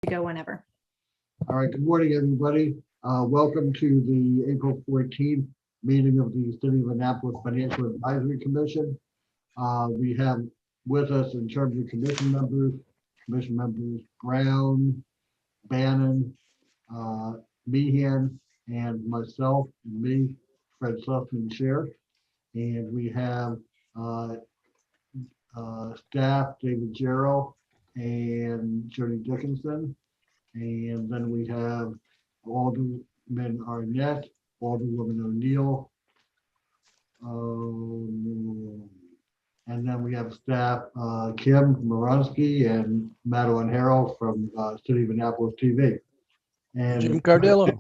to go whenever. All right, good morning, everybody. Welcome to the April 14th meeting of the City of Annapolis Financial Advisory Commission. We have with us in terms of commission members Brown, Bannon, Meehan, and myself, Fred Sussman, Chair. And we have staff, David Jarrell and Jody Dickinson. And then we have Alderman Arnett, Alderwoman O'Neill. And then we have staff, Kim Moronsky and Madeline Harrell from City of Annapolis TV. And Jim Cardillo.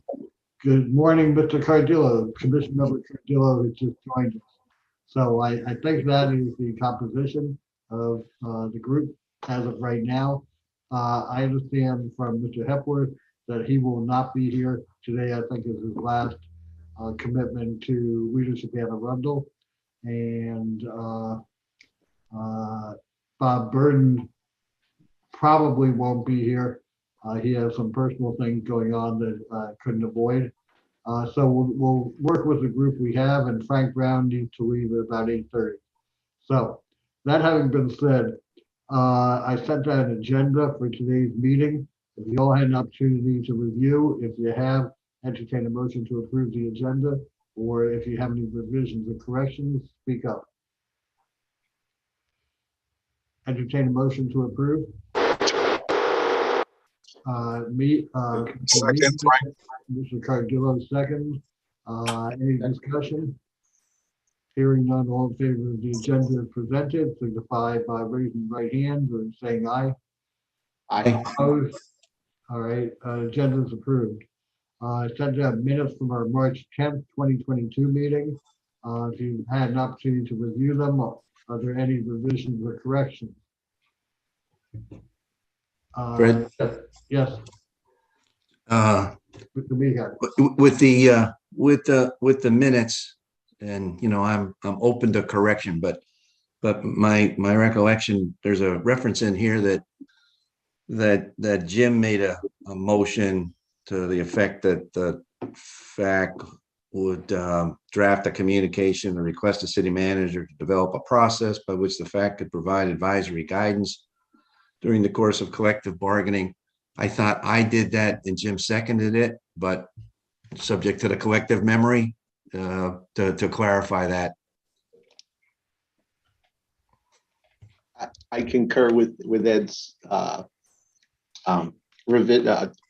Good morning, Mr. Cardillo, Commission Member Cardillo, who just joined us. So I think that is the composition of the group as of right now. I understand from Mr. Hepworth that he will not be here today. I think is his last commitment to Leadership Anne Arundel. And Bob Burden probably won't be here. He has some personal things going on that I couldn't avoid. So we'll work with the group we have, and Frank Brown needs to leave at about 8:30. So that having been said, I sent out an agenda for today's meeting. If you all had an opportunity to review, if you have, entertain a motion to approve the agenda, or if you have any revisions or corrections, speak up. Entertain a motion to approve. Second, Frank. Mr. Cardillo, second. Any discussion? Hearing none, all in favor of the agenda as presented, signify by raising the right hand or saying aye. Aye. Opposed? All right, agenda is approved. Send out minutes from our March 10th, 2022 meeting. If you had an opportunity to review them, are there any revisions or corrections? Fred? Yes, Mr. Meehan. With the minutes, and I'm open to correction, but my recollection, there's a reference in here that Jim made a motion to the effect that the FAC would draft a communication and request the city manager to develop a process by which the FAC could provide advisory guidance during the course of collective bargaining. I thought I did that and Jim seconded it, but subject to the collective memory to clarify that. I concur with Ed's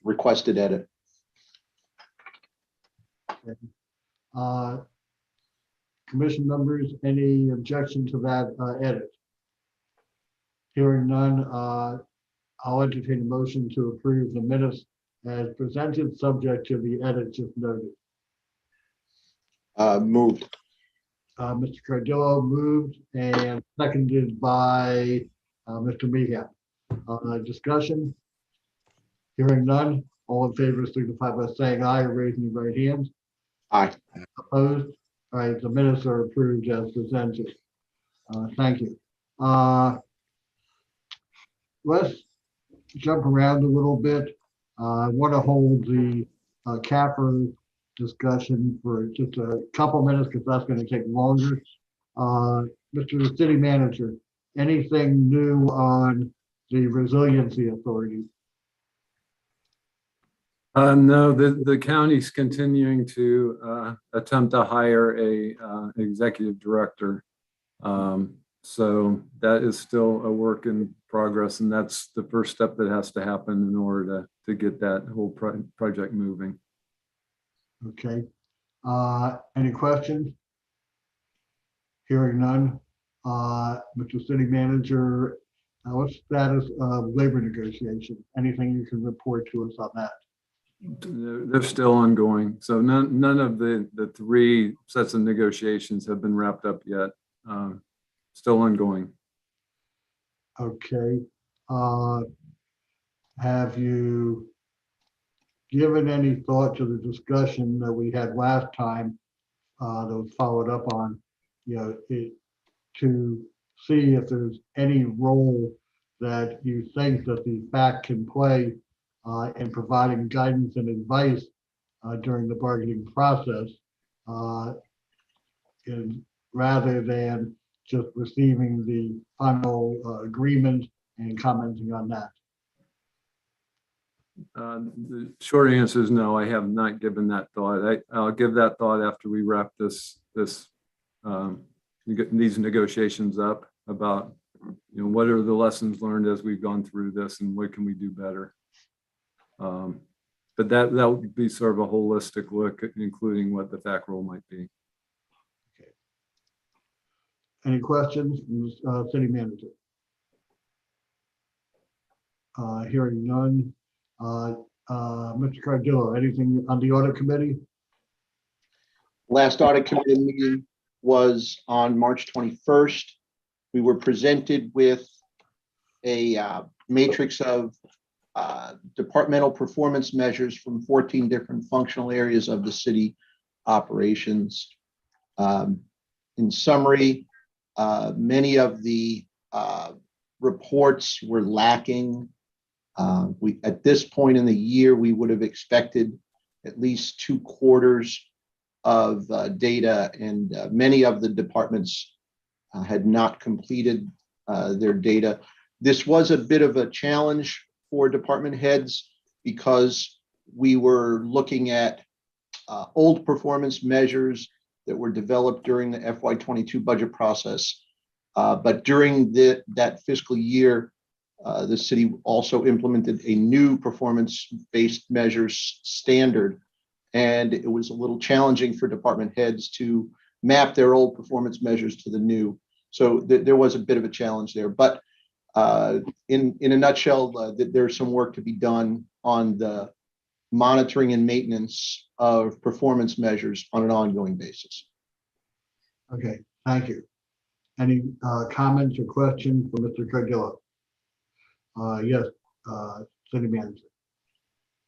requested edit. Commission members, any objection to that edit? Hearing none, I'll entertain a motion to approve the minutes as presented, subject to the edit just noted. Moved. Mr. Cardillo moved and seconded by Mr. Meehan. Discussion? Hearing none, all in favor signify by saying aye or raising your right hand. Aye. Opposed? All right, the minutes are approved as presented. Thank you. Let's jump around a little bit. I want to hold the CAFR discussion for just a couple minutes because that's going to take longer. Mr. City Manager, anything new on the Resiliency Authority? No, the county's continuing to attempt to hire a executive director. So that is still a work in progress, and that's the first step that has to happen in order to get that whole project moving. Okay. Any questions? Hearing none. Mr. City Manager, what's the status of labor negotiations? Anything you can report to us on that? They're still ongoing. So none of the three sets of negotiations have been wrapped up yet. Still ongoing. Okay. Have you given any thought to the discussion that we had last time that was followed up on, to see if there's any role that you think that the FAC can play in providing guidance and advice during the bargaining process, rather than just receiving the final agreement and commenting on that. The short answer is no, I have not given that thought. I'll give that thought after we wrap these negotiations up about, what are the lessons learned as we've gone through this and what can we do better. But that would be sort of a holistic look, including what the fact rule might be. Okay. Any questions, City Manager? Hearing none. Mr. Cardillo, anything on the Audit Committee? Last Audit Committee meeting was on March 21st. We were presented with a matrix of departmental performance measures from 14 different functional areas of the city operations. In summary, many of the reports were lacking. At this point in the year, we would have expected at least 2 quarters of data, and many of the departments had not completed their data. This was a bit of a challenge for department heads because we were looking at old performance measures that were developed during the FY22 budget process. But during that fiscal year, the city also implemented a new performance-based measures standard, and it was a little challenging for department heads to map their old performance measures to the new. So there was a bit of a challenge there, but in a nutshell, there's some work to be done on the monitoring and maintenance of performance measures on an ongoing basis. Okay, thank you. Any comments or questions for Mr. Cardillo? Yes, City Manager.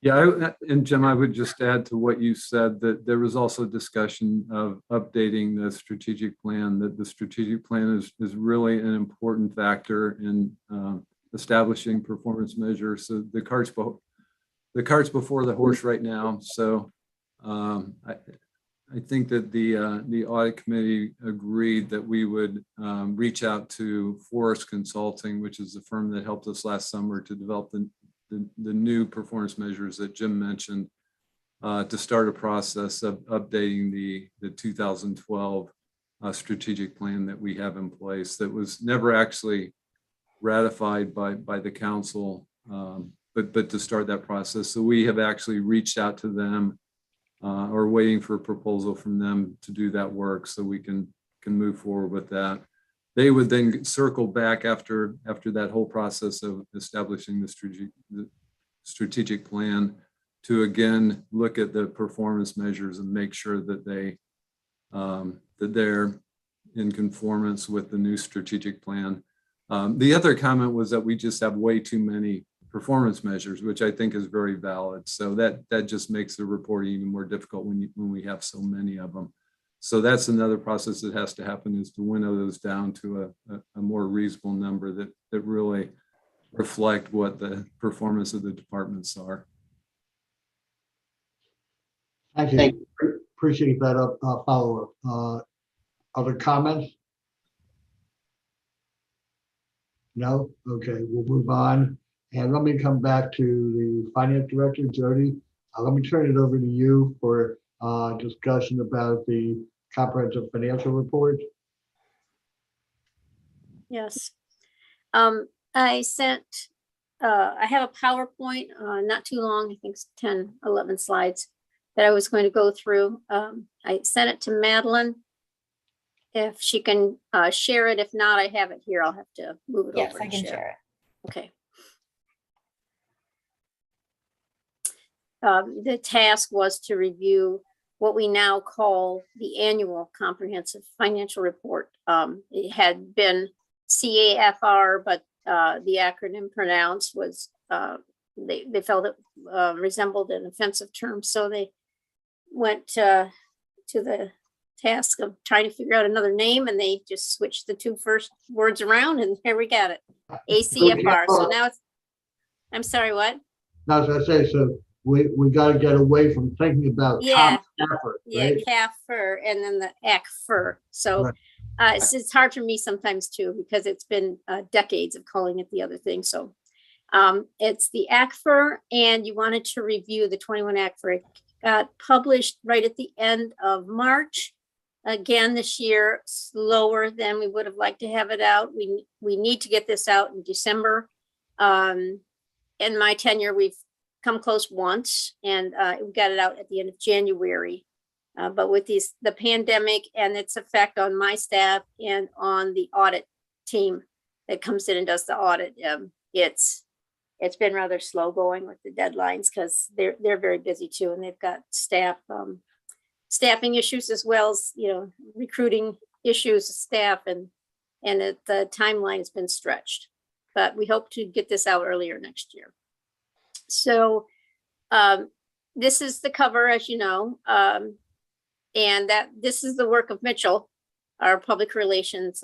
Yeah, and Jim, I would just add to what you said that there was also discussion of updating the strategic plan, that the strategic plan is really an important factor in establishing performance measures. So the cart's before the horse right now. So I think that the Audit Committee agreed that we would reach out to Forest Consulting, which is the firm that helped us last summer to develop the new performance measures that Jim mentioned, to start a process of updating the 2012 strategic plan that we have in place that was never actually ratified by the council, but to start that process. So we have actually reached out to them, or waiting for a proposal from them to do that work so we can move forward with that. They would then circle back after that whole process of establishing the strategic plan to again look at the performance measures and make sure that they're in conformance with the new strategic plan. The other comment was that we just have way too many performance measures, which I think is very valid. So that just makes the reporting even more difficult when we have so many of them. So that's another process that has to happen, is to winnow those down to a more reasonable number that really reflect what the performance of the departments are. Thank you. Appreciate that follow-up. Other comments? No? Okay, we'll move on. And let me come back to the Finance Director, Jody. Let me turn it over to you for discussion about the comprehensive financial report. Yes. I sent, I have a PowerPoint, not too long, I think it's 10, 11 slides that I was going to go through. I sent it to Madeline. If she can share it. If not, I have it here. I'll have to move it over. Yes, I can share it. Okay. The task was to review what we now call the annual comprehensive financial report. It had been CAFR, but the acronym pronounced was, they felt it resembled an offensive term. So they went to the task of trying to figure out another name, and they just switched the 2 first words around, and here we got it, ACFR. So now it's, I'm sorry, what? Now, as I say, so we got to get away from thinking about Yeah. top staffers, Yeah, right? CAFR and then the ACFR. So Right. it's hard for me sometimes too, because it's been decades of calling it the other thing. So it's the ACFR, and you wanted to review the 21 ACFR. It got published right at the end of March. Again, this year, slower than we would have liked to have it out. We need to get this out in December. In my tenure, we've come close once, and we got it out at the end of January. But with the pandemic and its effect on my staff and on the audit team that comes in and does the audit, it's been rather slow going with the deadlines, because they're very busy too, and they've got staffing issues as well as, recruiting issues of staff, and the timeline has been stretched. But we hope to get this out earlier next year. So this is the cover, as you know, and that this is the work of Mitchell, our public relations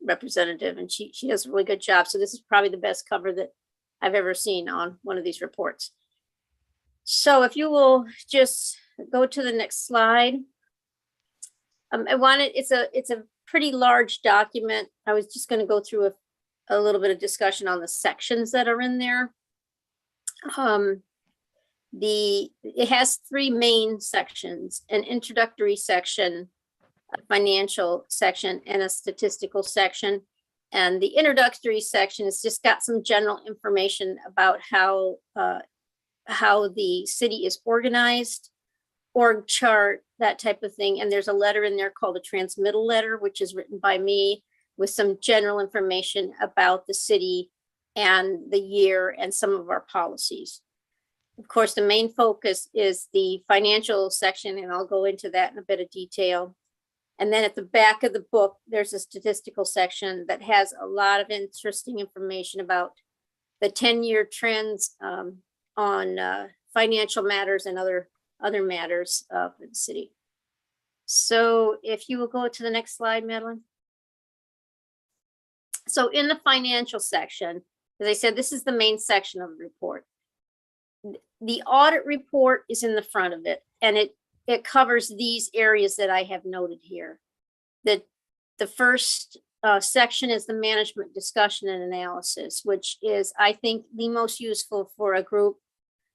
representative, and she does a really good job. So this is probably the best cover that I've ever seen on one of these reports. So if you will just go to the next slide. It's a pretty large document. I was just going to go through a little bit of discussion on the sections that are in there. It has three main sections: an introductory section, a financial section, and a statistical section. And the introductory section has just got some general information about how the city is organized, org chart, that type of thing. And there's a letter in there called a transmittal letter, which is written by me with some general information about the city and the year and some of our policies. Of course, the main focus is the financial section, and I'll go into that in a bit of detail. And then at the back of the book, there's a statistical section that has a lot of interesting information about the 10-year trends on financial matters and other matters for the city. So if you will go to the next slide, Madeline. So in the financial section, as I said, this is the main section of the report. The audit report is in the front of it, and it covers these areas that I have noted here. The first section is the management discussion and analysis, which is, I think, the most useful for a group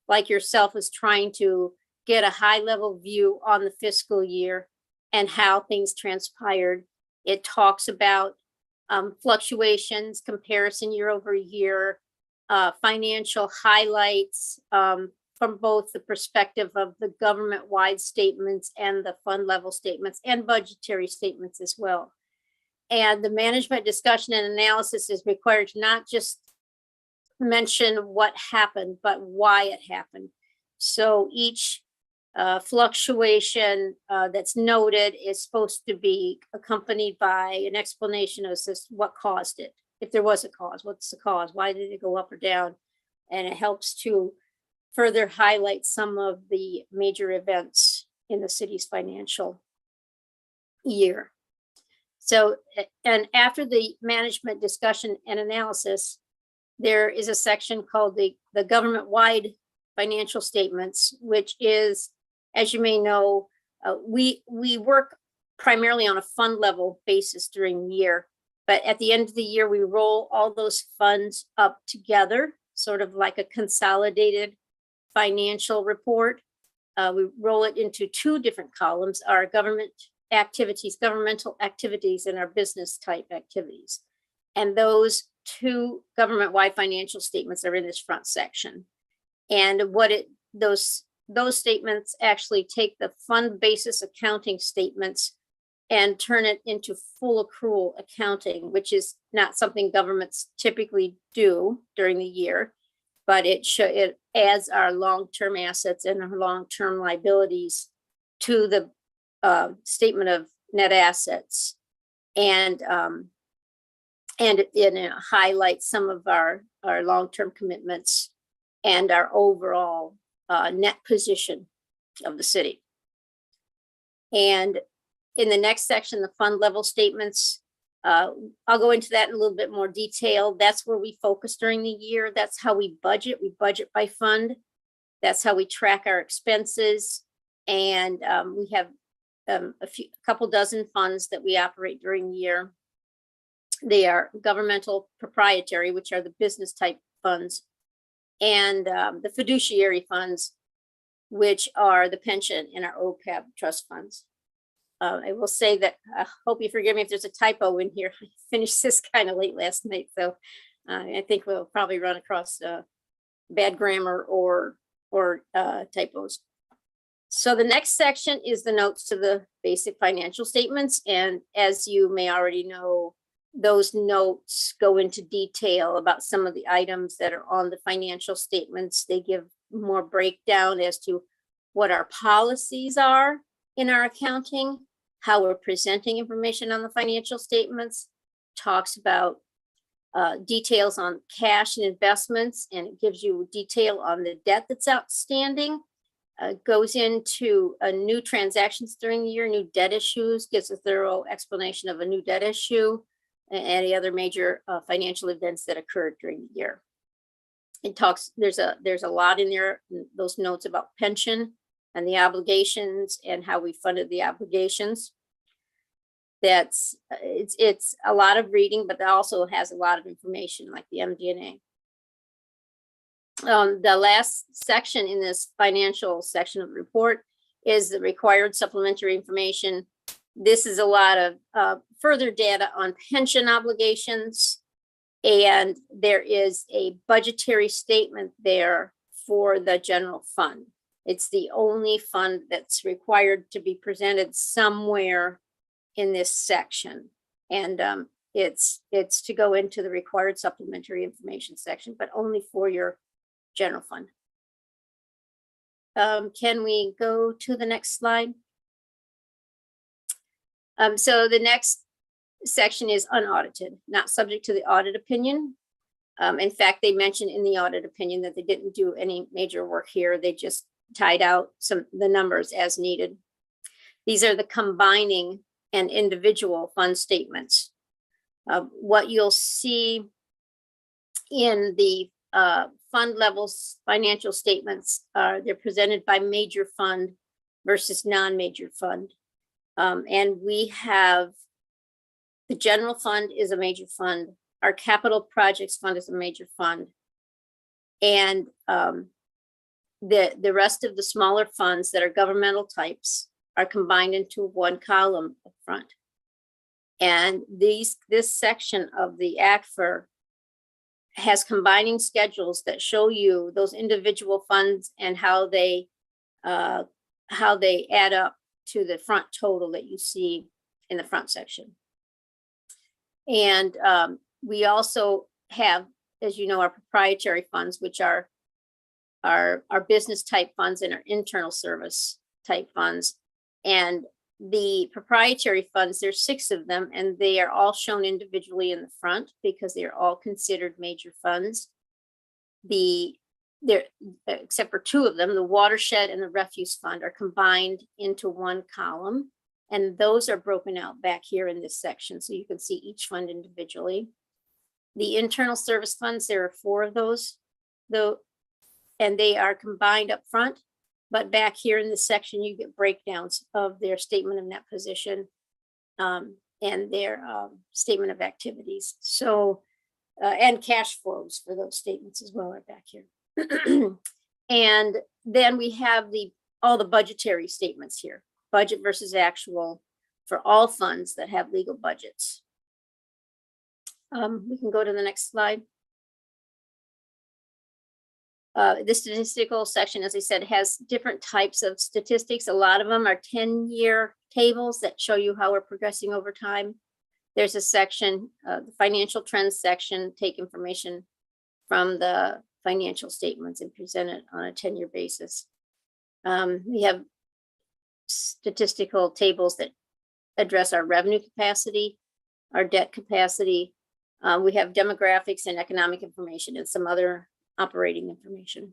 like yourself is trying to get a high-level view on the fiscal year and how things transpired. It talks about fluctuations, comparison year over year, financial highlights from both the perspective of the government-wide statements and the fund level statements and budgetary statements as well. And the management discussion and analysis is required to not just mention what happened, but why it happened. So each fluctuation that's noted is supposed to be accompanied by an explanation of what caused it. If there was a cause, what's the cause? Why did it go up or down? And it helps to further highlight some of the major events in the city's financial year. So, and after the management discussion and analysis, there is a section called the government-wide financial statements, which is, as you may know, we work primarily on a fund level basis during the year. But at the end of the year, we roll all those funds up together, sort of like a consolidated financial report. We roll it into two different columns: our governmental activities, and our business type activities. And those two government-wide financial statements are in this front section. And those statements actually take the fund basis accounting statements and turn it into full accrual accounting, which is not something governments typically do during the year, but it adds our long-term assets and our long-term liabilities to the statement of net assets, and it highlights some of our long-term commitments and our overall net position of the city. And in the next section, the fund level statements, I'll go into that in a little bit more detail. That's where we focus during the year. That's how we budget. We budget by fund. That's how we track our expenses. And we have a couple dozen funds that we operate during the year. They are governmental proprietary, which are the business type funds, and the fiduciary funds, which are the pension and our OPEB trust funds. I will say that I hope you forgive me if there's a typo in here. I finished this kind of late last night, so I think we'll probably run across bad grammar or typos. So the next section is the notes to the basic financial statements. And as you may already know, those notes go into detail about some of the items that are on the financial statements. They give more breakdown as to what our policies are in our accounting, how we're presenting information on the financial statements, talks about details on cash and investments, and it gives you detail on the debt that's outstanding. Goes into new transactions during the year, new debt issues, gives a thorough explanation of a new debt issue and any other major financial events that occurred during the year. It talks, there's a lot in there, those notes about pension and the obligations and how we funded the obligations. It's a lot of reading, but that also has a lot of information like the MD&A. The last section in this financial section of the report is the required supplementary information. This is a lot of further data on pension obligations, and there is a budgetary statement there for the general fund. It's the only fund that's required to be presented somewhere in this section. And it's to go into the required supplementary information section, but only for your general fund. Can we go to the next slide? So the next section is unaudited, not subject to the audit opinion. In fact, they mentioned in the audit opinion that they didn't do any major work here. They just tied out the numbers as needed. These are the combining and individual fund statements. What you'll see in the fund levels financial statements are they're presented by major fund versus non-major fund. And we have the general fund is a major fund. Our capital projects fund is a major fund. And the rest of the smaller funds that are governmental types are combined into one column up front. And this section of the ACFR has combining schedules that show you those individual funds and how they add up to the front total that you see in the front section. And we also have, as you know, our proprietary funds, which are our business type funds and our internal service type funds. And the proprietary funds, there's 6 of them, and they are all shown individually in the front because they are all considered major funds. Except for 2 of them, the watershed and the refuse fund are combined into one column, and those are broken out back here in this section, so you can see each fund individually. The internal service funds, there are 4 of those, though, and they are combined up front. But back here in this section, you get breakdowns of their statement of net position and their statement of activities. So, and cash flows for those statements as well are back here. And then we have all the budgetary statements here, budget versus actual for all funds that have legal budgets. We can go to the next slide. The statistical section, as I said, has different types of statistics. A lot of them are 10-year tables that show you how we're progressing over time. There's a section, the financial trends section, take information from the financial statements and present it on a 10-year basis. We have statistical tables that address our revenue capacity, our debt capacity. We have demographics and economic information and some other operating information.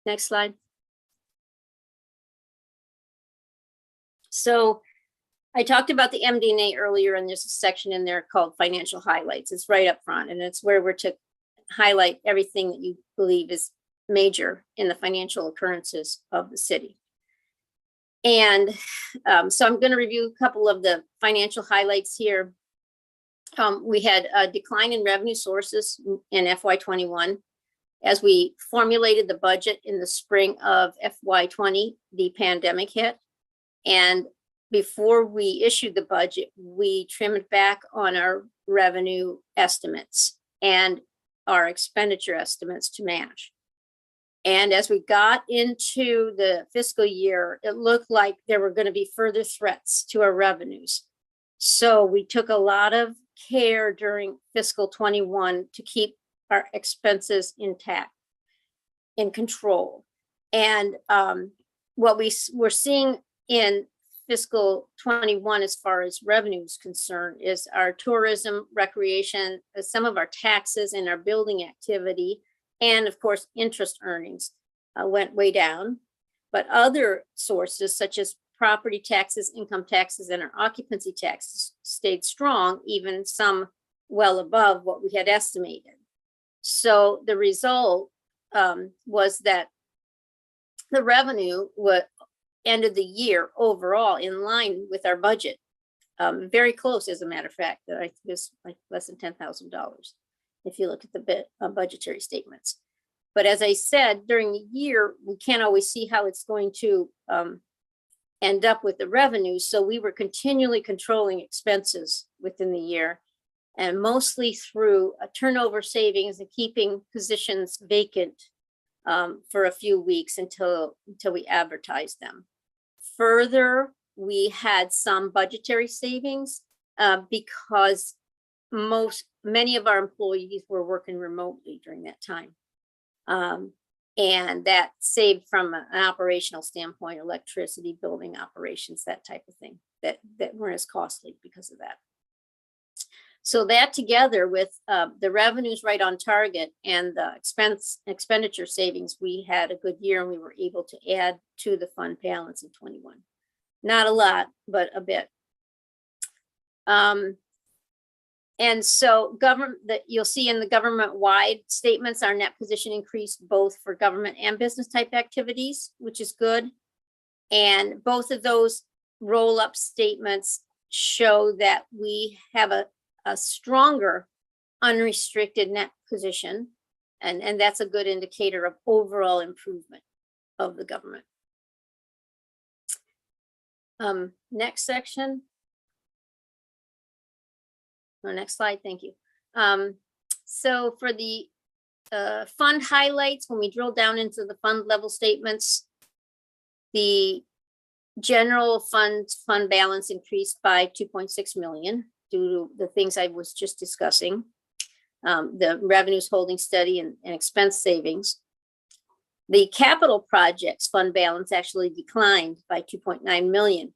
Next slide. So I talked about the MD&A earlier, and there's a section in there called financial highlights. It's right up front, and it's where we're to highlight everything that you believe is major in the financial occurrences of the city. And so I'm going to review a couple of the financial highlights here. We had a decline in revenue sources in FY21. As we formulated the budget in the spring of FY20, the pandemic hit. And before we issued the budget, we trimmed back on our revenue estimates and our expenditure estimates to match. And as we got into the fiscal year, it looked like there were going to be further threats to our revenues. So we took a lot of care during fiscal 21 to keep our expenses intact, in control. And what we're seeing in fiscal 21 as far as revenue is concerned is our tourism, recreation, some of our taxes and our building activity, and of course, interest earnings went way down. But other sources such as property taxes, income taxes, and our occupancy taxes stayed strong, even some well above what we had estimated. So the result was that the revenue ended the year overall in line with our budget, very close, as a matter of fact. That I think is like less than $10,000 if you look at the budgetary statements. But as I said, during the year, we can't always see how it's going to end up with the revenue. So we were continually controlling expenses within the year, and mostly through a turnover savings and keeping positions vacant for a few weeks until we advertised them. Further, we had some budgetary savings because many of our employees were working remotely during that time. And that saved from an operational standpoint, electricity, building operations, that type of thing, that weren't as costly because of that. So that together with the revenues right on target and the expenditure savings, we had a good year, and we were able to add to the fund balance in 21. Not a lot, but a bit. And so that you'll see in the government-wide statements, our net position increased both for government and business type activities, which is good. And both of those roll-up statements show that we have a stronger unrestricted net position. And that's a good indicator of overall improvement of the government. Next section. Oh, next slide, thank you. So for the fund highlights, when we drill down into the fund level statements, the general fund balance increased by 2.6 million due to the things I was just discussing. The revenues holding steady and expense savings. The capital projects fund balance actually declined by 2.9 million.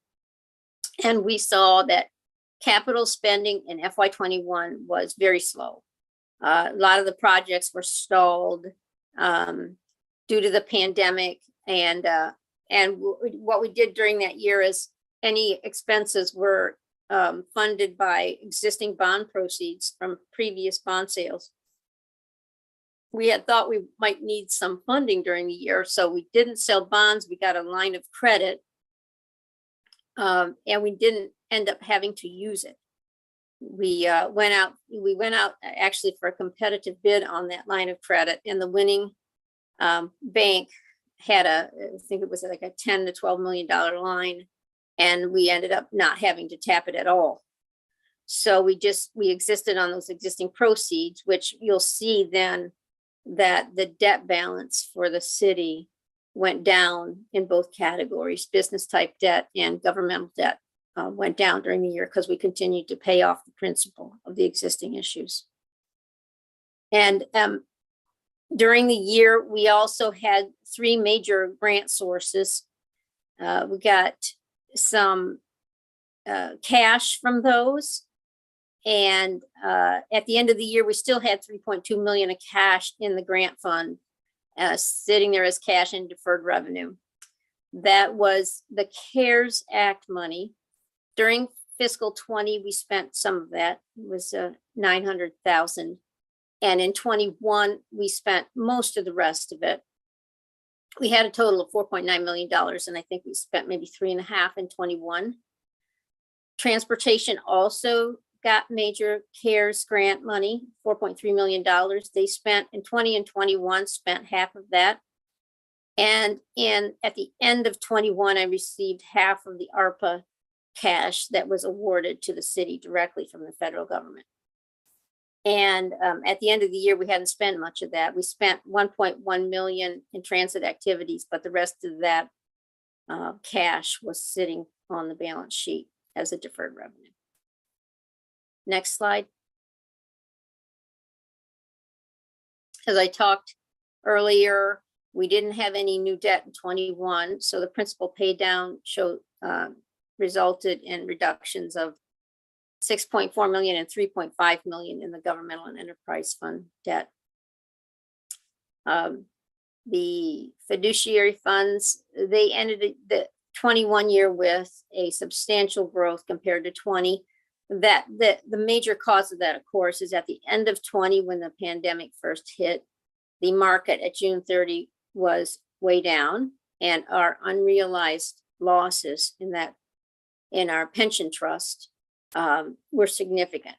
And we saw that capital spending in FY21 was very slow. A lot of the projects were stalled due to the pandemic. And what we did during that year is any expenses were funded by existing bond proceeds from previous bond sales. We had thought we might need some funding during the year, so we didn't sell bonds. We got a line of credit, and we didn't end up having to use it. We went out actually for a competitive bid on that line of credit, and the winning bank had I think it was like a $10 to $12 million line, and we ended up not having to tap it at all. So we existed on those existing proceeds, which you'll see then that the debt balance for the city went down in both categories. Business type debt and governmental debt went down during the year because we continued to pay off the principal of the existing issues. And during the year, we also had 3 major grant sources. We got some cash from those. And at the end of the year, we still had 3.2 million of cash in the grant fund sitting there as cash and deferred revenue. That was the CARES Act money During fiscal 20, we spent some of that. It was 900,000. And in 21, we spent most of the rest of it. We had a total of $4.9 million, and I think we spent maybe 3.5 in 21. Transportation also got major CARES grant money, $4.3 million. They spent in 20 and 21, spent half of that. And at the end of 21, I received half of the ARPA cash that was awarded to the city directly from the federal government. And at the end of the year, we hadn't spent much of that. We spent 1.1 million in transit activities, but the rest of that cash was sitting on the balance sheet as a deferred revenue. Next slide. As I talked earlier, we didn't have any new debt in 21, so the principal pay down resulted in reductions of 6.4 million and 3.5 million in the governmental and enterprise fund debt. The fiduciary funds, they ended the 21 year with a substantial growth compared to 20. That the major cause of that, of course, is at the end of 20, when the pandemic first hit, the market at June 30 was way down, and our unrealized losses in our pension trust were significant.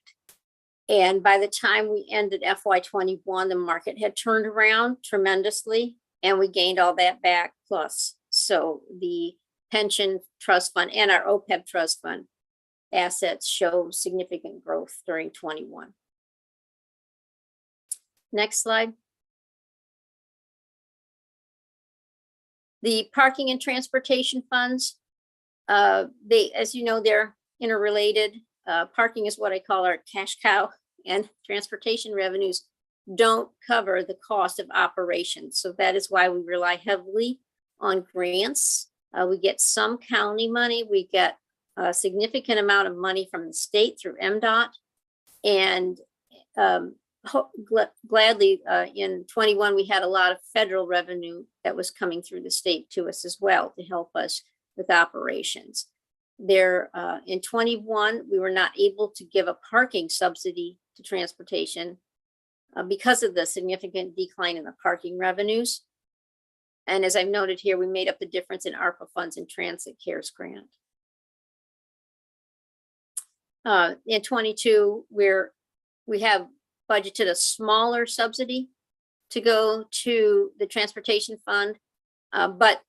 And by the time we ended FY21, the market had turned around tremendously, and we gained all that back plus. So the pension trust fund and our OPEB trust fund assets show significant growth during 21. Next slide. The parking and transportation funds, as you know, they're interrelated. Parking is what I call our cash cow, and transportation revenues don't cover the cost of operations. So that is why we rely heavily on grants. We get some county money. We get a significant amount of money from the state through MDOT. And gladly, in 21, we had a lot of federal revenue that was coming through the state to us as well to help us with operations. In 21, we were not able to give a parking subsidy to transportation because of the significant decline in the parking revenues. And as I've noted here, we made up the difference in ARPA funds and transit CARES grant. In 22, we have budgeted a smaller subsidy to go to the transportation fund, but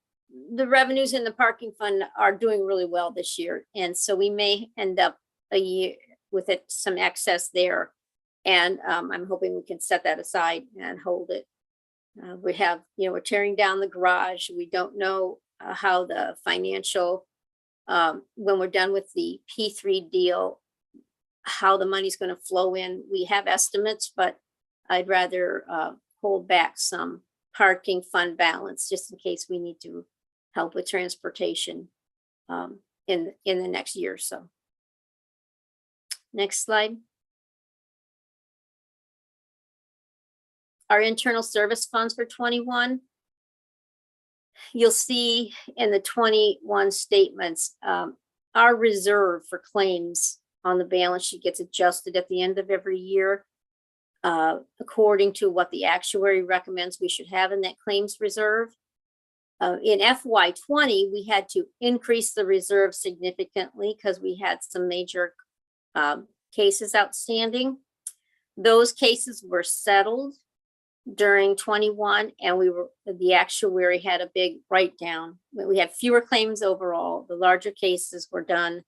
the revenues in the parking fund are doing really well this year. And so we may end up a year with some excess there. And I'm hoping we can set that aside and hold it. We have, we're tearing down the garage. We don't know how the financial, when we're done with the P3 deal, how the money's going to flow in. We have estimates, but I'd rather hold back some parking fund balance just in case we need to help with transportation in the next year or so. Next slide. Our internal service funds for 21. You'll see in the 21 statements, our reserve for claims on the balance sheet gets adjusted at the end of every year according to what the actuary recommends we should have in that claims reserve. In FY20, we had to increase the reserve significantly because we had some major cases outstanding. Those cases were settled during 21, and the actuary had a big write down. We had fewer claims overall. The larger cases were done,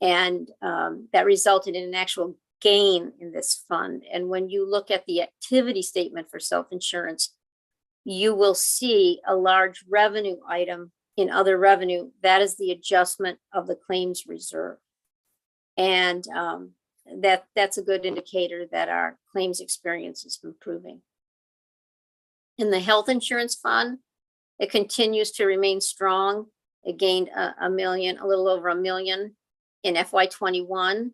and that resulted in an actual gain in this fund. And when you look at the activity statement for self-insurance, you will see a large revenue item in other revenue. That is the adjustment of the claims reserve. And that's a good indicator that our claims experience is improving. In the health insurance fund, it continues to remain strong. It gained a little over $1 million in FY21.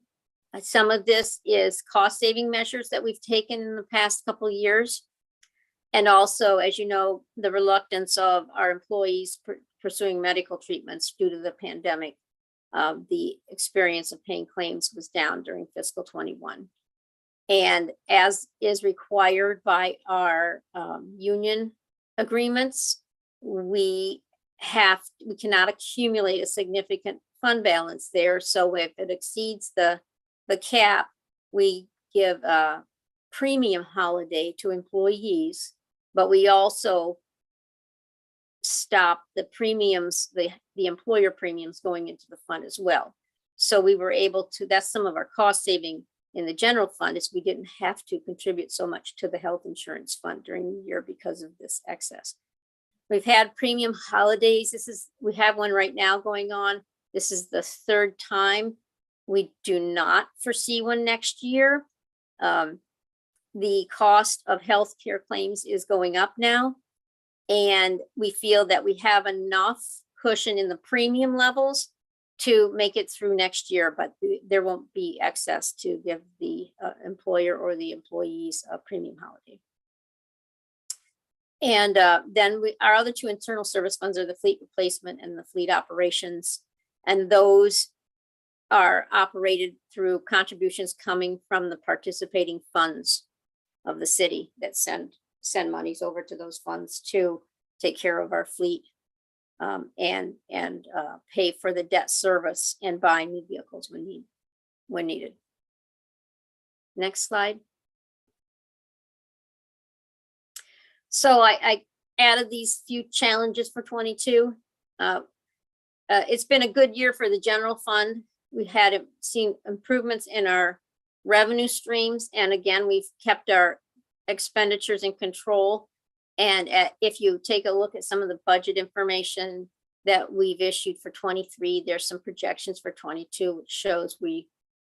Some of this is cost saving measures that we've taken in the past couple of years. And also, as you know, the reluctance of our employees pursuing medical treatments due to the pandemic. the experience of paying claims was down during fiscal 21. And as is required by our union agreements, we cannot accumulate a significant fund balance there. So if it exceeds the cap, we give a premium holiday to employees, but we also stop the premiums, the employer premiums going into the fund as well. So we were able to, that's some of our cost saving in the general fund, is we didn't have to contribute so much to the health insurance fund during the year because of this excess. We've had premium holidays. We have one right now going on. This is the third time. We do not foresee one next year. The cost of healthcare claims is going up now. And we feel that we have enough cushion in the premium levels to make it through next year, but there won't be excess to give the employer or the employees a premium holiday. And then our other two internal service funds are the fleet replacement and the fleet operations. And those are operated through contributions coming from the participating funds of the city that send monies over to those funds to take care of our fleet and pay for the debt service and buy new vehicles when needed. Next slide. So I added these few challenges for 22. It's been a good year for the general fund. We had seen improvements in our revenue streams. And again, we've kept our expenditures in control. And if you take a look at some of the budget information that we've issued for 23, there's some projections for 22, which shows we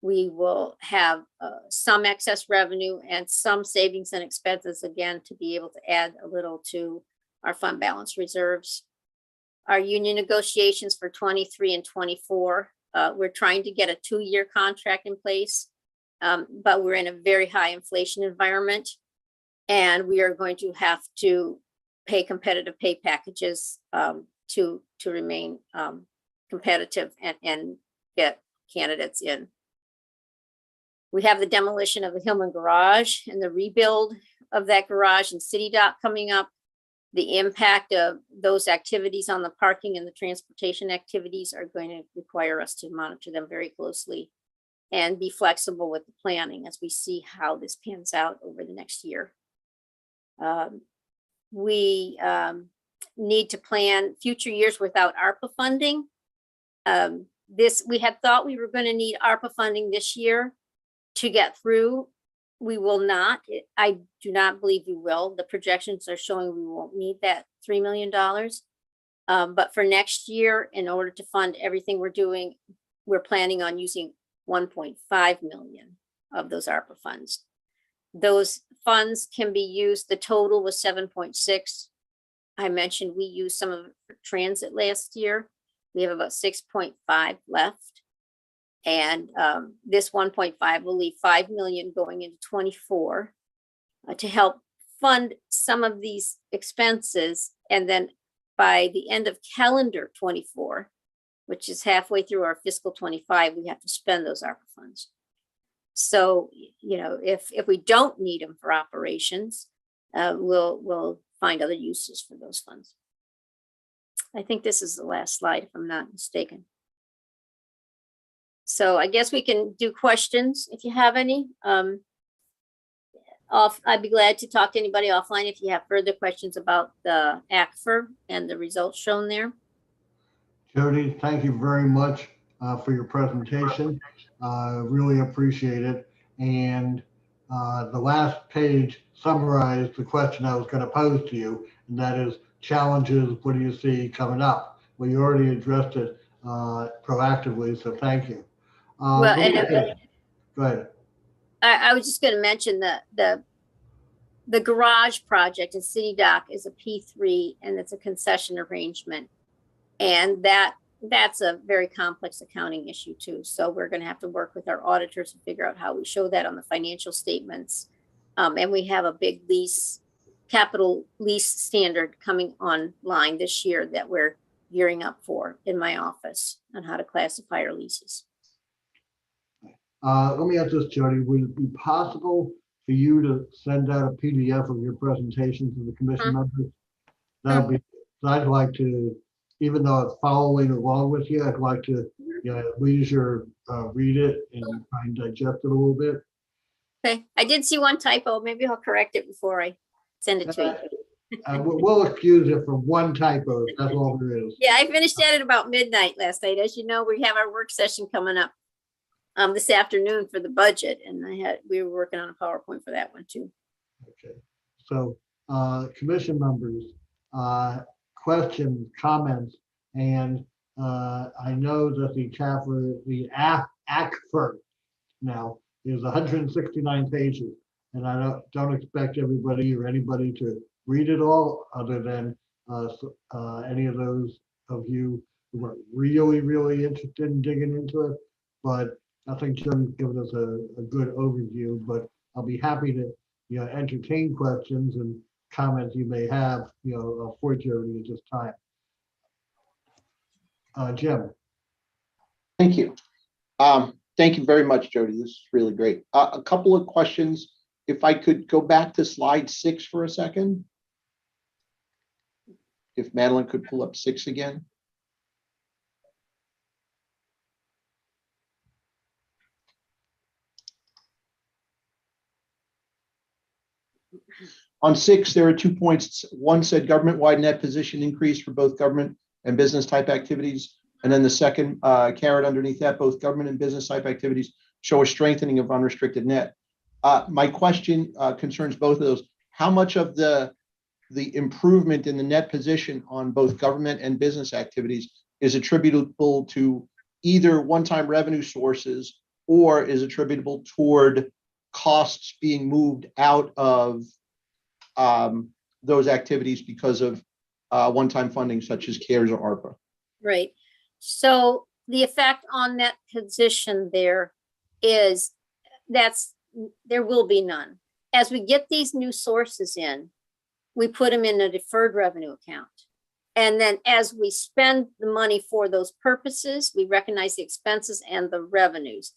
will have some excess revenue and some savings and expenses, again, to be able to add a little to our fund balance reserves. Our union negotiations for 23 and 24, we're trying to get a 2-year contract in place, but we're in a very high inflation environment. And we are going to have to pay competitive pay packages to remain competitive and get candidates in. We have the demolition of the Hillman garage and the rebuild of that garage and City Dock coming up. The impact of those activities on the parking and the transportation activities are going to require us to monitor them very closely and be flexible with the planning as we see how this pans out over the next year. We need to plan future years without ARPA funding. We had thought we were going to need ARPA funding this year to get through. We will not. I do not believe we will. The projections are showing we won't need that $3 million. But for next year, in order to fund everything we're doing, we're planning on using 1.5 million of those ARPA funds. Those funds can be used. The total was 7.6. I mentioned we used some of it for transit last year. We have about 6.5 left. And this 1.5 will leave 5 million going into 24 to help fund some of these expenses. And then by the end of calendar 24, which is halfway through our fiscal 25, we have to spend those ARPA funds. So, you know, if we don't need them for operations, we'll find other uses for those funds. I think this is the last slide, if I'm not mistaken. So I guess we can do questions if you have any. I'd be glad to talk to anybody offline if you have further questions about the ACFR and the results shown there. Jody, thank you very much for your presentation. Really appreciate it. And the last page summarized the question I was going to pose to you, and that is challenges. What do you see coming up? Well, you already addressed it proactively, so thank you. Well, go ahead. I was just going to mention that the garage project in City Dock is a P3 and it's a concession arrangement. And that's a very complex accounting issue too. So we're going to have to work with our auditors to figure out how we show that on the financial statements. And we have a big capital lease standard coming online this year that we're gearing up for in my office on how to classify our leases. Let me ask this, Jody, would it be possible for you to send out a PDF of your presentation to the commission members? That would be, I'd like to, even though it's following along with you, I'd like to, leisure, read it and try and digest it a little bit. Okay, I did see one typo. Maybe I'll correct it before I send it to you. We'll excuse it for one typo. That's all there is. Yeah, I finished that at about midnight last night. As you know, we have our work session coming up this afternoon for the budget, and we were working on a PowerPoint for that one too. Okay. So, commission members, questions, comments, and I know that the ACFR now is 169 pages, and I don't expect everybody or anybody to read it all, other than any of those of you who are really, really interested in digging into it. But I think Jim's given us a good overview, but I'll be happy to entertain questions and comments you may have for Jody at this time. Jim. Thank you. Thank you very much, Jody. This is really great. A couple of questions. If I could go back to slide 6 for a second. If Madeline could pull up 6 again. On 6, there are 2 points. One said government-wide net position increase for both government and business type activities. And then the second caret underneath that, both government and business type activities show a strengthening of unrestricted net. My question concerns both of those. How much of the improvement in the net position on both government and business activities is attributable to either one-time revenue sources or is attributable toward costs being moved out of those activities because of one-time funding such as CARES or ARPA? Right. So the effect on that position there is there will be none. As we get these new sources in, we put them in a deferred revenue account. And then as we spend the money for those purposes, we recognize the expenses and the revenues.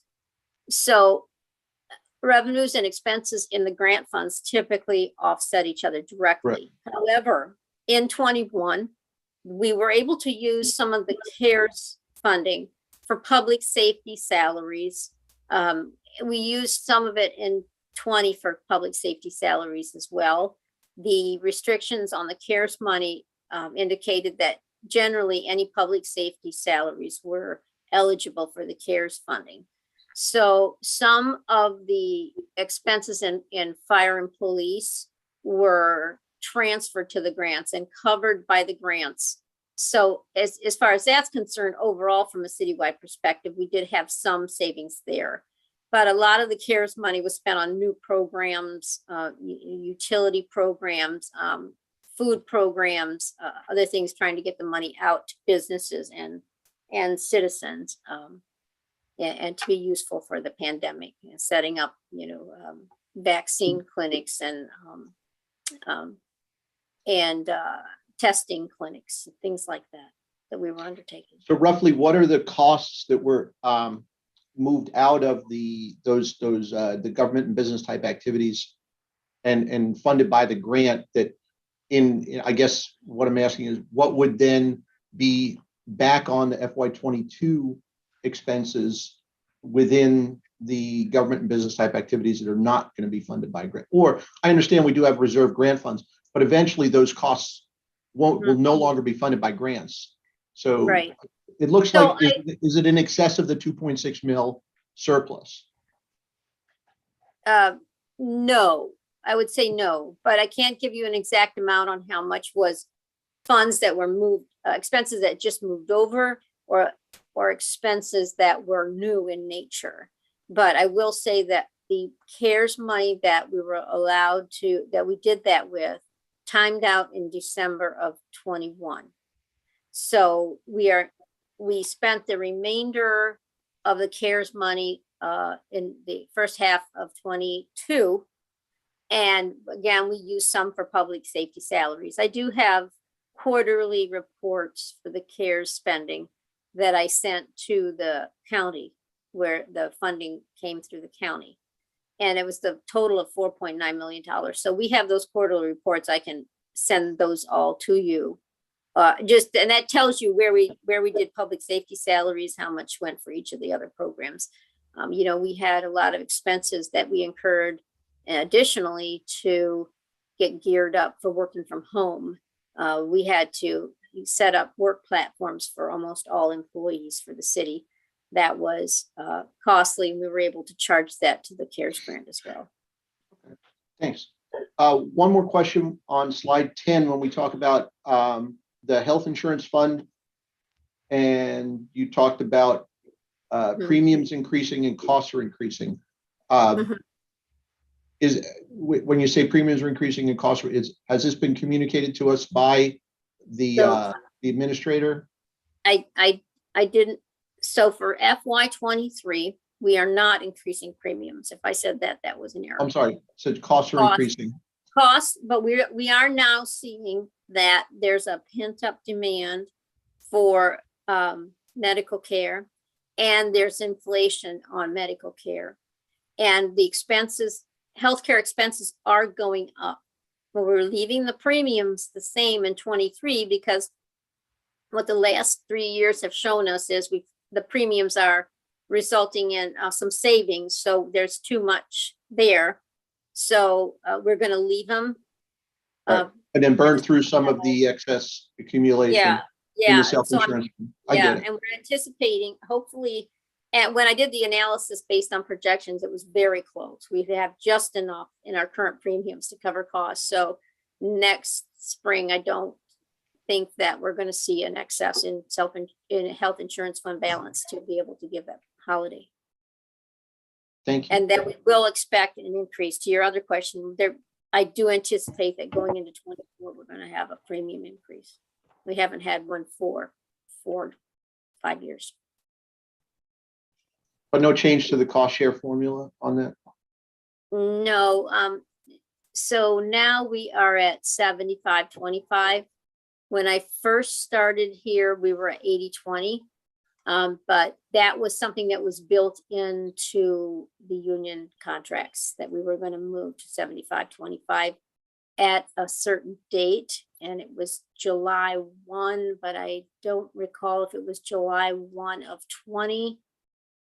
So revenues and expenses in the grant funds typically offset each other directly. Right. However, in 21, we were able to use some of the CARES funding for public safety salaries. We used some of it in 20 for public safety salaries as well. The restrictions on the CARES money indicated that generally any public safety salaries were eligible for the CARES funding. So some of the expenses in fire and police were transferred to the grants and covered by the grants. So as far as that's concerned, overall, from a citywide perspective, we did have some savings there. But a lot of the CARES money was spent on new programs, utility programs, food programs, other things, trying to get the money out to businesses and citizens, and to be useful for the pandemic, setting up, vaccine clinics and testing clinics, things like that we were undertaking. So roughly, what are the costs that were moved out of the government and business type activities and funded by the grant that I guess what I'm asking is what would then be back on the FY22 expenses within the government and business type activities that are not going to be funded by grant? Or I understand we do have reserve grant funds, but eventually those costs will no longer be funded by grants. So right. It looks like, is it in excess of the 2.6 mil surplus? No, I would say no, but I can't give you an exact amount on how much was funds that were moved, expenses that just moved over, or expenses that were new in nature. But I will say that the CARES money that we were allowed to, that we did that with, timed out in December of 21. So we spent the remainder of the CARES money in the first half of 22. And again, we used some for public safety salaries. I do have quarterly reports for the CARES spending that I sent to the county where the funding came through the county. And it was the total of $4.9 million. So we have those quarterly reports. I can send those all to you. And that tells you where we did public safety salaries, how much went for each of the other programs. We had a lot of expenses that we incurred additionally to get geared up for working from home. We had to set up work platforms for almost all employees for the city. That was costly, and we were able to charge that to the CARES grant as well. Thanks. One more question on slide 10, when we talk about the health insurance fund, and you talked about premiums increasing and costs are increasing. When you say premiums are increasing and costs, has this been communicated to us by the administrator? I didn't. So for FY23, we are not increasing premiums. If I said that, that was an error. I'm sorry, so costs are increasing. Costs, but we are now seeing that there's a pent-up demand for medical care, and there's inflation on medical care, and the expenses, healthcare expenses are going up. But we're leaving the premiums the same in 23 because what the last 3 years have shown us is the premiums are resulting in some savings. So there's too much there. So we're going to leave them. Right. And then burn through some of the excess accumulation in the self-insurance. I get it. And we're anticipating, hopefully, and when I did the analysis based on projections, it was very close. We have just enough in our current premiums to cover costs. So next spring, I don't think that we're going to see an excess in health insurance fund balance to be able to give that holiday. Thank you. And then we will expect an increase. To your other question, I do anticipate that going into 24, we're going to have a premium increase. We haven't had one for 5 years. But no change to the cost share formula on that? No. So now we are at 75-25. When I first started here, we were at 80-20. But that was something that was built into the union contracts, that we were going to move to 75-25 at a certain date. And it was July 1, but I don't recall if it was July 1 of 20.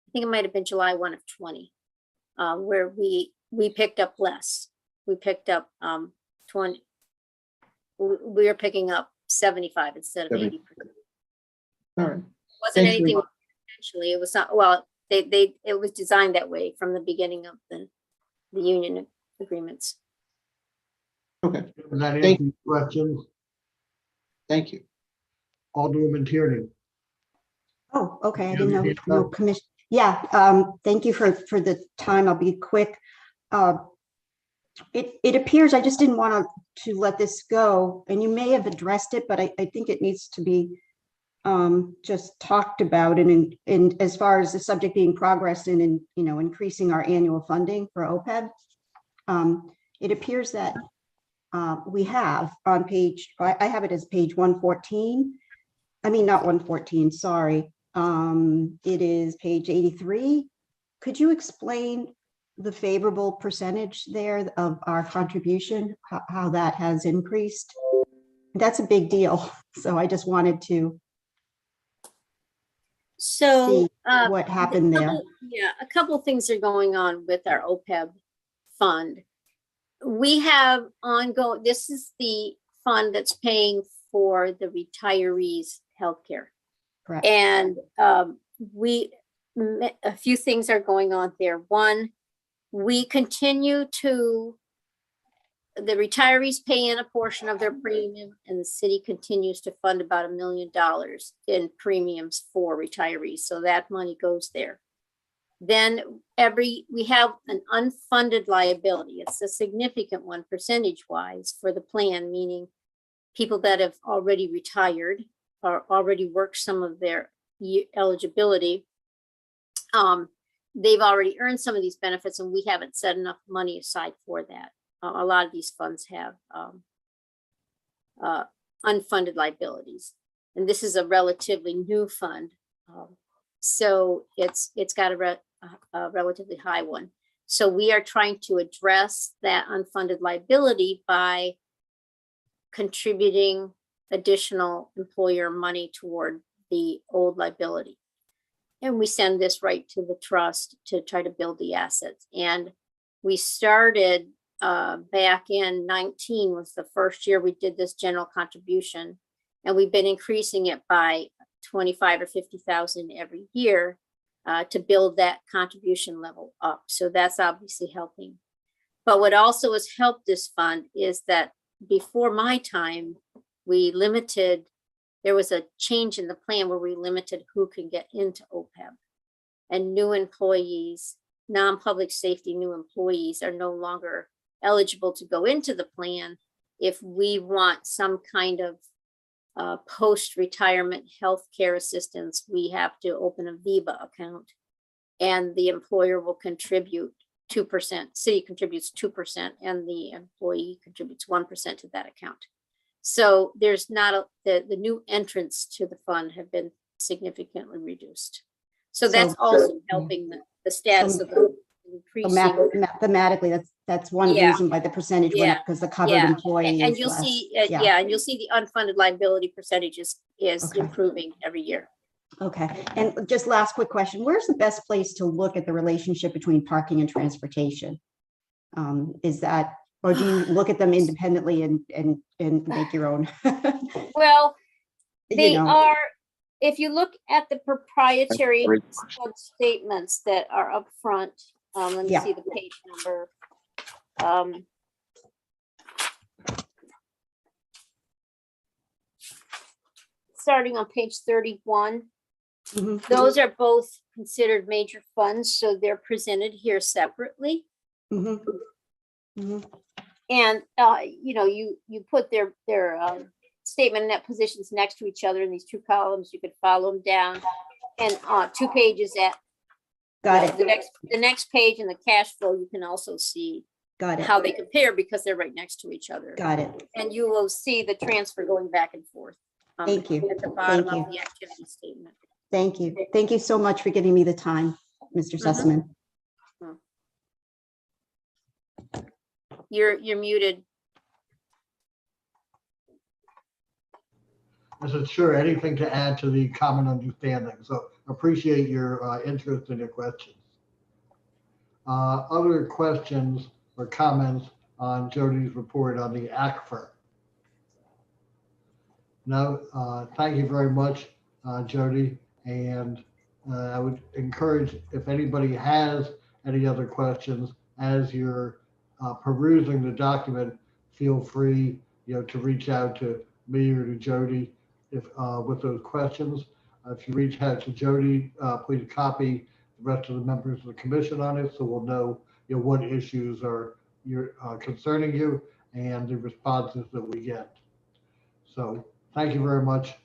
I think it might have been July 1 of 20, where we picked up less. We picked up 20. We were picking up 75 instead of 80%. All right. Wasn't anything intentionally. It was not, well, it was designed that way from the beginning of the union agreements. Okay. Does that answer your questions? Thank you. Alderwoman Tierney. Oh, okay. I You didn't have know. your No hand commission. Yeah. Thank you for the time. I'll be quick. It appears, I just didn't want to let this go, and you may have addressed it, but I think it needs to be just talked about, and as far as the subject being progress in increasing our annual funding for OPEB. It appears that we have on page, I have it as page 114. I mean, not 114, sorry. It is page 83. Could you explain the favorable percentage there of our contribution, how that has increased? That's a big deal. So I just wanted to So see what happened there. Yeah, a couple things are going on with our OPEB fund. We have ongoing, this is the fund that's paying for the retirees' healthcare. Correct. And a few things are going on there. One, we continue to, the retirees pay in a portion of their premium, and the city continues to fund about $1 million in premiums for retirees. So that money goes there. Then we have an unfunded liability. It's a significant one percentage-wise for the plan, meaning people that have already retired or already worked some of their eligibility. They've already earned some of these benefits, and we haven't set enough money aside for that. A lot of these funds have unfunded liabilities. And this is a relatively new fund. So it's got a relatively high one. So we are trying to address that unfunded liability by contributing additional employer money toward the old liability. And we send this right to the trust to try to build the assets. And we started back in 19 was the first year we did this general contribution. And we've been increasing it by 25 or 50,000 every year to build that contribution level up. So that's obviously helping. But what also has helped this fund is that before my time, there was a change in the plan where we limited who can get into OPEB. And new employees, non-public safety new employees are no longer eligible to go into the plan if we want some kind of post-retirement healthcare assistance. We have to open a VIBA account and the employer will contribute 2%. City contributes 2% and the employee contributes 1% to that account. So there's not the new entrants to the fund have been significantly reduced. So that's also helping the status of the increasing. Mathematically, that's one reason why the percentage went up, because the covered employee and is you'll less. see, and you'll see the unfunded liability percentage is improving every year. Okay, and just last quick question, where's the best place to look at the relationship between parking and transportation? Is that, or do you look at them independently and make your own? Well, they are, if you look at the proprietary statements that are up front, let me see the page number. Starting on page 31, those are both considered major funds, so they're presented here separately. And you put their statement and net positions next to each other in these two columns. You could follow them down, and 2 pages at the next page in the cash flow. You can also see how they compare because they're right next to each other. And you will see the transfer going back and forth. Thank you. At the bottom of the activity statement. Thank you. Thank you so much for giving me the time, Mr. Sussman. You're muted. I said, sure, anything to add to the common understanding. So appreciate your interest and your questions. Other questions or comments on Jody's report on the ACFR? No, thank you very much, Jody. And I would encourage, if anybody has any other questions as you're perusing the document, feel free, to reach out to me or to Jody with those questions. If you reach out to Jody, please copy the rest of the members of the commission on it, so we'll know, what issues are concerning you and the responses that we get. So thank you very much.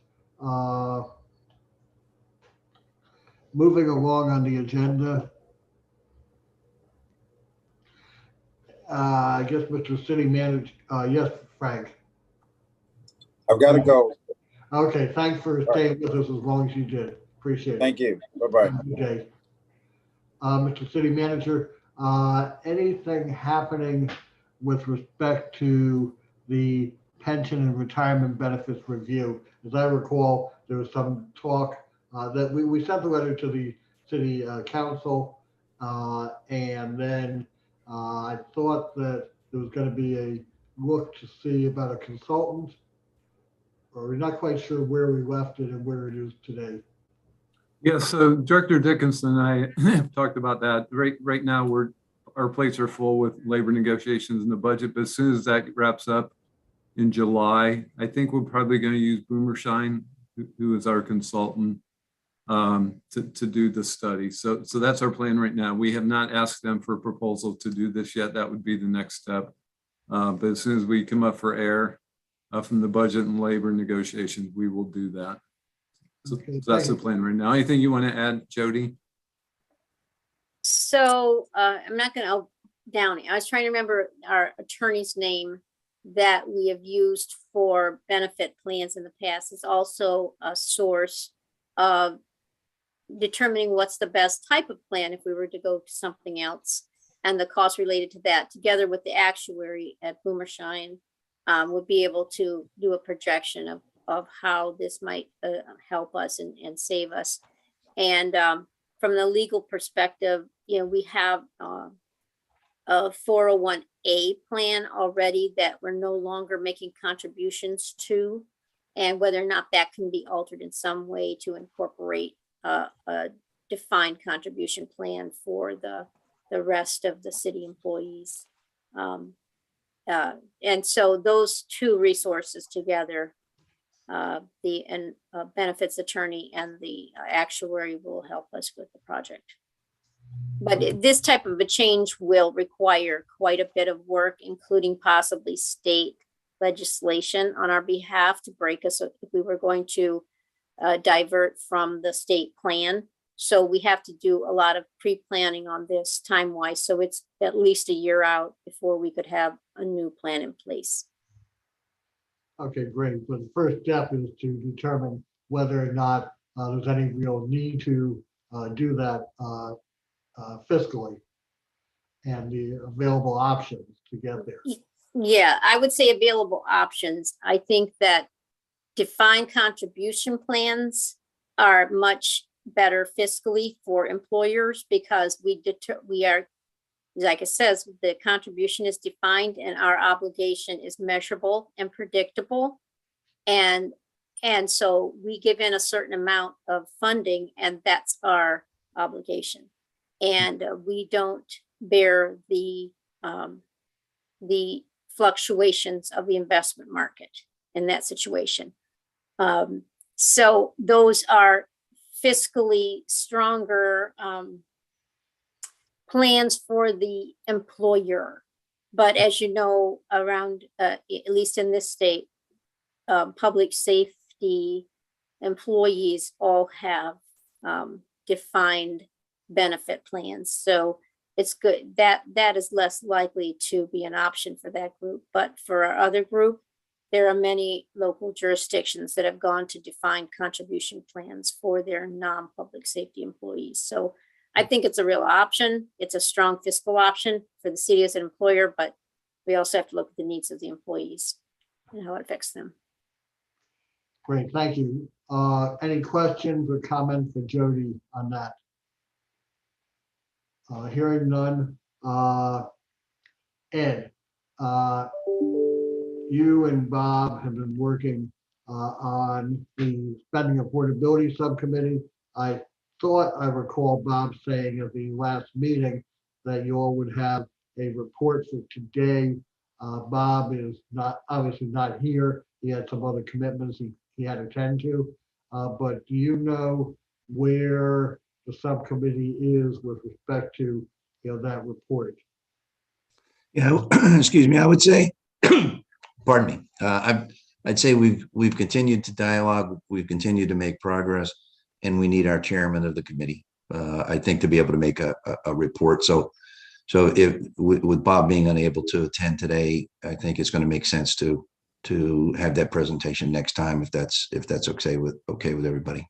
Moving along on the agenda, I guess Mr. City Manager, yes, Frank. I've got to go. Okay, thanks for staying with us as long as you did. Appreciate it. Thank you. Bye-bye. Okay. Mr. City Manager, anything happening with respect to the pension and retirement benefits review? As I recall, there was some talk that we sent the letter to the city council, and then I thought that there was going to be a look to see about a consultant, or we're not quite sure where we left it and where it is today. Yes, so Director Dickinson and I have talked about that. Right now, our plates are full with labor negotiations and the budget, but as soon as that wraps up in July, I think we're probably going to use Boomershine, who is our consultant, to do the study. So that's our plan right now. We have not asked them for a proposal to do this yet. That would be the next step. But as soon as we come up for air from the budget and labor negotiations, we will do that. So that's the plan right now. Anything you want to add, Jody? So I'm not going to down. I was trying to remember our attorney's name. that we have used for benefit plans in the past is also a source of determining what's the best type of plan if we were to go to something else. And the cost related to that, together with the actuary at Boomershine, would be able to do a projection of how this might help us and save us. And from the legal perspective, we have a 401A plan already that we're no longer making contributions to, and whether or not that can be altered in some way to incorporate a defined contribution plan for the rest of the city employees. And so those two resources together, the benefits attorney and the actuary, will help us with the project. But this type of a change will require quite a bit of work, including possibly state legislation on our behalf to break us if we were going to divert from the state plan. So we have to do a lot of pre-planning on this time-wise. So it's at least a year out before we could have a new plan in place. Okay, great. But the first step is to determine whether or not there's any real need to do that fiscally and the available options to get there. Yeah, I would say available options. I think that defined contribution plans are much better fiscally for employers because we are, like it says, the contribution is defined and our obligation is measurable and predictable. And so we give in a certain amount of funding and that's our obligation. And we don't bear the fluctuations of the investment market in that situation. So those are fiscally stronger plans for the employer. But as you know, around, at least in this state, public safety employees all have defined benefit plans. So it's good that is less likely to be an option for that group. But for our other group, there are many local jurisdictions that have gone to defined contribution plans for their non-public safety employees. So I think it's a real option. It's a strong fiscal option for the city as an employer, but we also have to look at the needs of the employees and how it affects them. Great, thank you. Any questions or comments for Jody on that? Hearing none. Ed, you and Bob have been working on the spending affordability subcommittee. I thought I recall Bob saying at the last meeting that you all would have a report for today. Bob is obviously not here. He had some other commitments he had to attend to. But do you know where the subcommittee is with respect to that report? Yeah, excuse me, I would say, pardon me, I'd say we've continued to dialogue, we've continued to make progress, and we need our chairman of the committee, I think, to be able to make a report. So if with Bob being unable to attend today, I think it's going to make sense to have that presentation next time, if that's okay with everybody.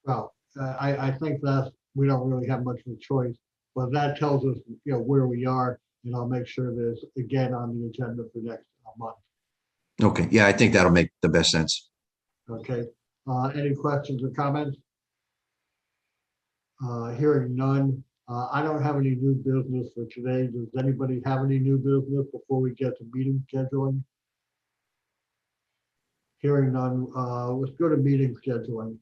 Well, I think that we don't really have much of a choice, but that tells us where we are, and I'll make sure that it's again on the agenda for next month. Okay, yeah, I think that'll make the best sense. Okay, any questions or comments? Hearing none. I don't have any new business for today. Does anybody have any new business before we get to meeting scheduling? Hearing none, let's go to meeting scheduling.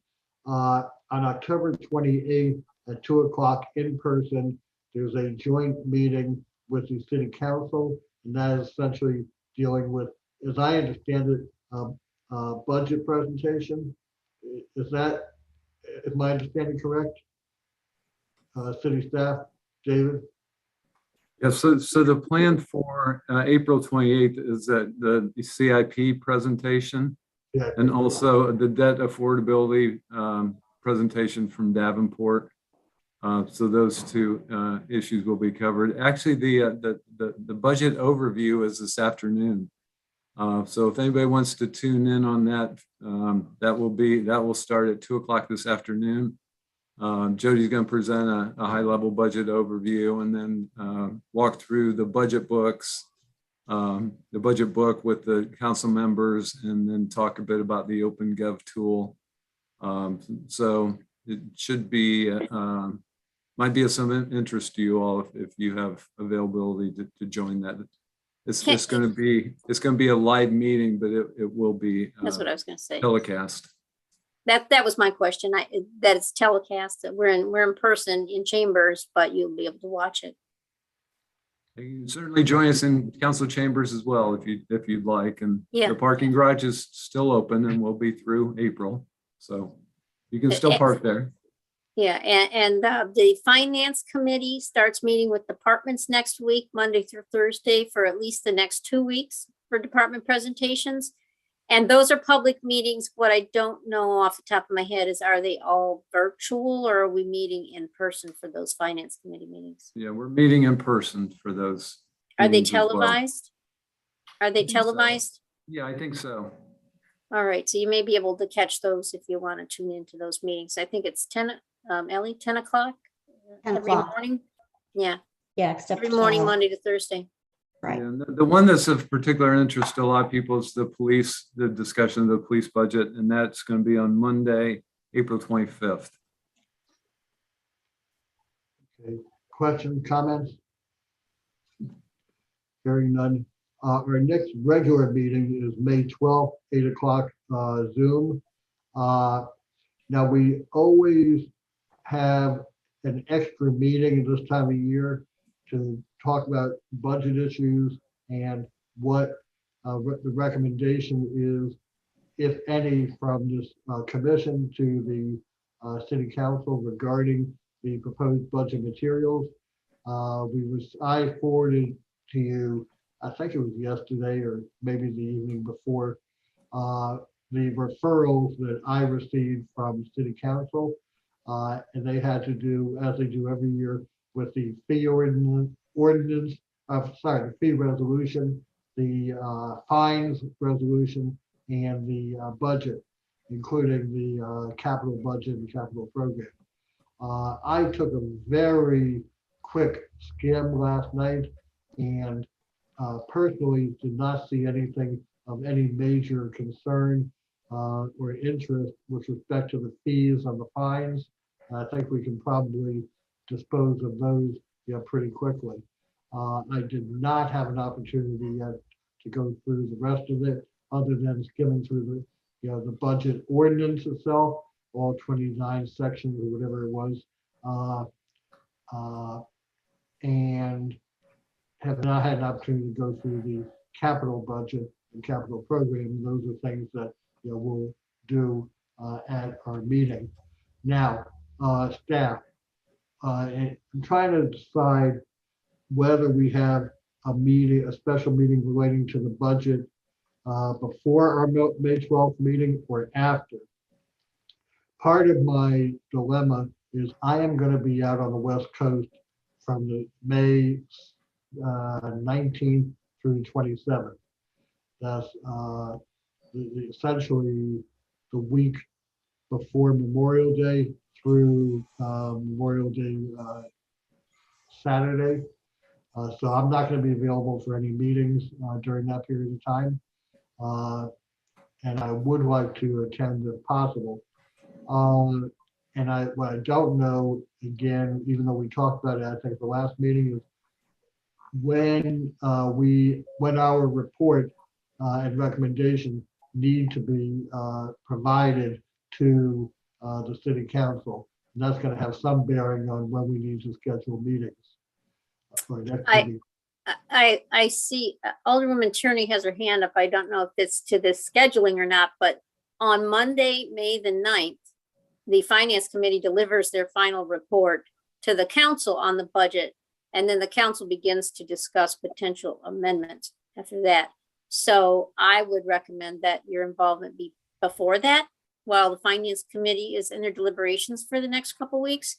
On October 28th at 2 o'clock in person, there's a joint meeting with the city council, and that is essentially dealing with, as I understand it, budget presentation. Is my understanding correct? City staff, David? Yeah, so the plan for April 28th is that the CIP presentation, Yeah. and also the debt affordability presentation from Davenport. So those two issues will be covered. Actually, the budget overview is this afternoon. So if anybody wants to tune in on that, that will start at 2 o'clock this afternoon. Jody's going to present a high-level budget overview and then walk through the budget books, the budget book with the council members, and then talk a bit about the OpenGov tool. So it should be, might be of some interest to you all if you have availability to join that. It's going to be a live meeting, but it will be That's what I was gonna say. telecast. That was my question. That it's telecast, that we're in person in chambers, but you'll be able to watch it. You can certainly join us in council chambers as well if you'd like. And Yeah. the parking garage is still open and will be through April. So you can still park there. Yeah, and the finance committee starts meeting with departments next week, Monday through Thursday, for at least the next 2 weeks for department presentations. And those are public meetings. What I don't know off the top of my head is, are they all virtual or are we meeting in person for those finance committee meetings? Yeah, we're meeting in person for those. Are they meetings as well. televised? Are they think so. televised? Yeah, I think so. All right, so you may be able to catch those if you want to tune into those meetings. I think it's 10, Ellie, 10 o'clock? 10 Every o'clock. morning? Yeah, Yeah, except. every morning, Monday to Thursday. Right. And the one that's of particular interest to a lot of people is the discussion of the police budget, and that's going to be on Monday, April 25th. Okay, questions, comments? Hearing none. Our next regular meeting is May 12th, 8 o'clock, Zoom. Now, we always have an extra meeting at this time of year to talk about budget issues and what the recommendation is, if any, from this commission to the city council regarding the proposed budget materials. I forwarded to you, I think it was yesterday or maybe the evening before, the referrals that I received from city council. And they had to do, as they do every year, with the fee the fee resolution, the fines resolution, and the budget, including the capital budget and capital program. I took a very quick skim last night and personally did not see anything of any major concern or interest with respect to the fees and the fines. I think we can probably dispose of those pretty quickly. I did not have an opportunity yet to go through the rest of it, other than skimming through the budget ordinance itself, all 29 sections or whatever it was, and have not had an opportunity to go through the capital budget and capital program. Those are things that we'll do at our meeting. Now, staff, I'm trying to decide whether we have a special meeting relating to the budget before our May 12th meeting or after. Part of my dilemma is I am going to be out on the West Coast from the May 19th through 27th. That's essentially the week before Memorial Day through Memorial Day Saturday. So I'm not going to be available for any meetings during that period of time. And I would like to attend if possible. And what I don't know, again, even though we talked about it, I think the last meeting, is when our report and recommendation need to be provided to the city council. And that's going to have some bearing on when we need to schedule meetings. I see Alderwoman Tierney has her hand up. I don't know if it's to this scheduling or not, but on Monday, May the 9th, the Finance Committee delivers their final report to the council on the budget, and then the council begins to discuss potential amendments after that. So I would recommend that your involvement be before that, while the Finance Committee is in their deliberations for the next couple of weeks,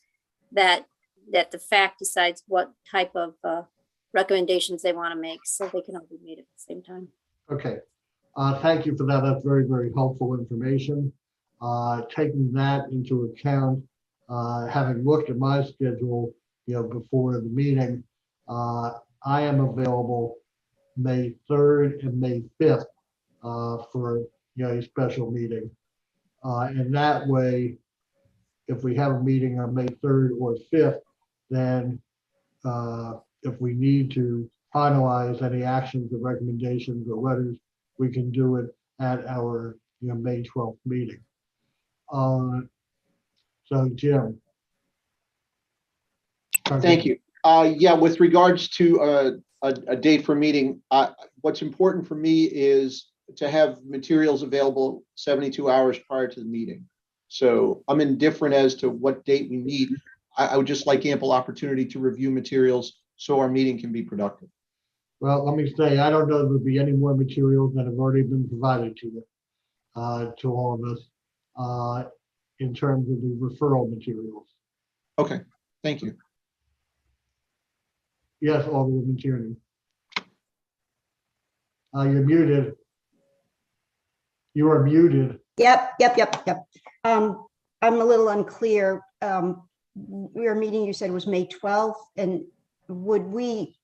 that the FAC decides what type of recommendations they want to make, so they can all be made at the same time. Okay, Thank you for that. That's very, very helpful information. Taking that into account, having looked at my schedule, before the meeting, I am available May 3rd and May 5th for a special meeting. And that way, if we have a meeting on May 3rd or 5th, then if we need to finalize any actions or recommendations or letters, we can do it at our May 12th meeting. So Jim. Thank you. Yeah, with regards to a date for meeting, what's important for me is to have materials available 72 hours prior to the meeting. So I'm indifferent as to what date we meet. I would just like ample opportunity to review materials so our meeting can be productive. Well, let me say, I don't know if there'll be any more materials that have already been provided to you, to all of us, in terms of the referral materials. Okay, thank you. Yes, Alderwoman Tierney. You're muted. You are muted. Yep. I'm a little unclear. Your meeting, you said, was May 12th, and would we?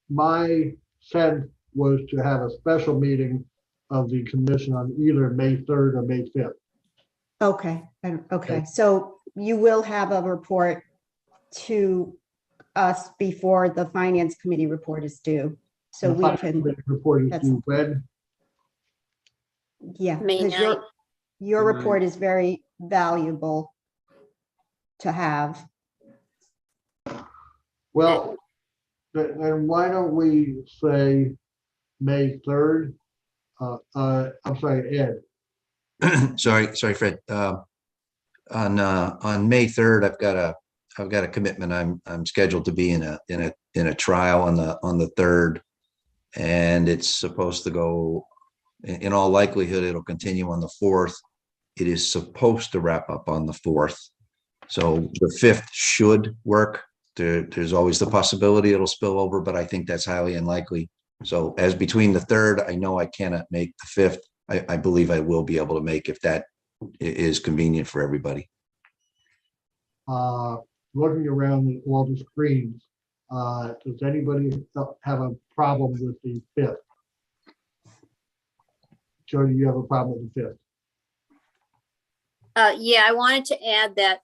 My sense was to have a special meeting of the commission on either May 3rd or May 5th. Okay. So you will have a report to us before the finance committee report is due. So The we finance can, committee report is due when? yeah, May because 9th. your May report is very valuable to have. Well, then why don't we say May 3rd? I'm sorry, Ed. Sorry, Fred. On May 3rd, I've got a commitment. I'm scheduled to be in a trial on the 3rd, and it's supposed to go. In all likelihood, it'll continue on the 4th. It is supposed to wrap up on the 4th, so the 5th should work. There's always the possibility it'll spill over, but I think that's highly unlikely. So as between the 3rd, I know I cannot make the 5th. I believe I will be able to make if that is convenient for everybody. Looking around all the screens, does anybody have a problem with the 5th? Joe, do you have a problem with the 5th? Yeah, I wanted to add that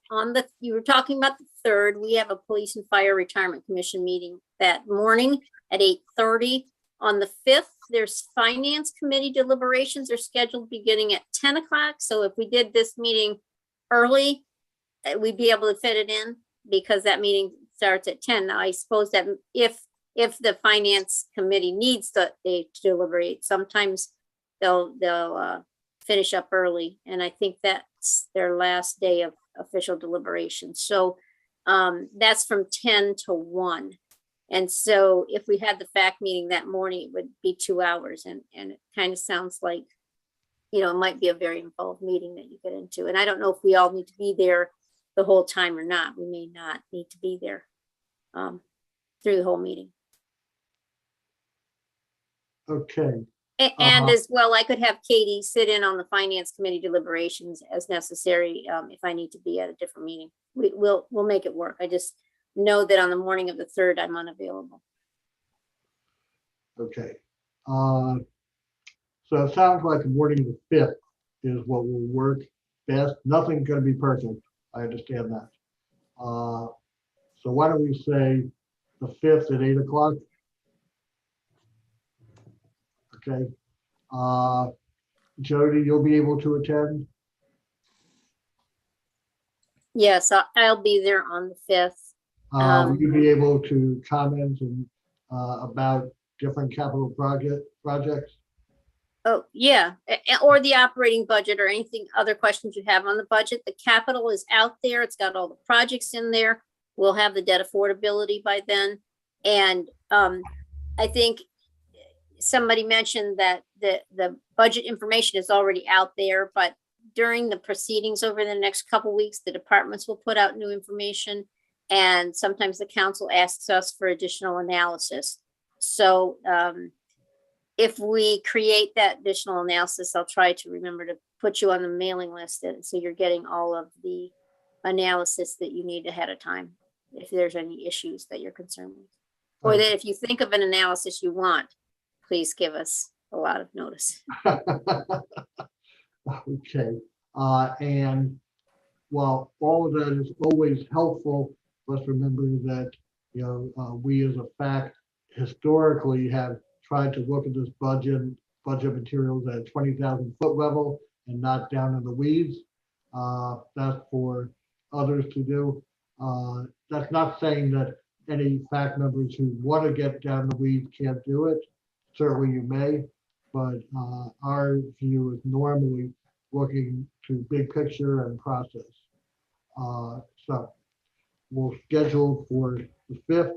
you were talking about the 3rd, we have a Police and Fire Retirement Commission meeting that morning at 8:30. On the 5th, there's Finance Committee deliberations are scheduled beginning at 10 o'clock. So if we did this meeting early, we'd be able to fit it in because that meeting starts at 10. Now, I suppose that if the Finance Committee needs to deliberate, sometimes they'll finish up early. And I think that's their last day of official deliberation. So that's from 10 to 1. And so if we had the fact meeting that morning, it would be 2 hours. And it kind of sounds like, it might be a very involved meeting that you get into. And I don't know if we all need to be there the whole time or not. We may not need to be there through the whole meeting. Okay. And as well, I could have Katie sit in on the Finance Committee deliberations as necessary if I need to be at a different meeting. We'll make it work. I just know that on the morning of the 3rd, I'm unavailable. Okay. So it sounds like the morning of the 5th is what will work best. Nothing's going to be perfect. I understand that. So why don't we say the 5th at 8 o'clock? Okay. Jody, you'll be able to attend? Yes, I'll be there on the 5th. Will you be able to comment about different capital projects? Oh, yeah, or the operating budget or anything, other questions you have on the budget. The capital is out there. It's got all the projects in there. We'll have the debt affordability by then. And I think somebody mentioned that the budget information is already out there, but during the proceedings over the next couple weeks, the departments will put out new information. And sometimes the council asks us for additional analysis. So if we create that additional analysis, I'll try to remember to put you on the mailing list. And so you're getting all of the analysis that you need ahead of time, if there's any issues that you're concerned with. Or that if you think of an analysis you want, please give us a lot of notice. Okay, and while all of that is always helpful, let's remember that, you know, we as a fact historically have tried to look at this budget materials at 20,000 foot level and not down in the weeds. That's for others to do. That's not saying that any fact members who want to get down the weeds can't do it. Certainly you may, but our view is normally looking to big picture and process. So we'll schedule for the 5th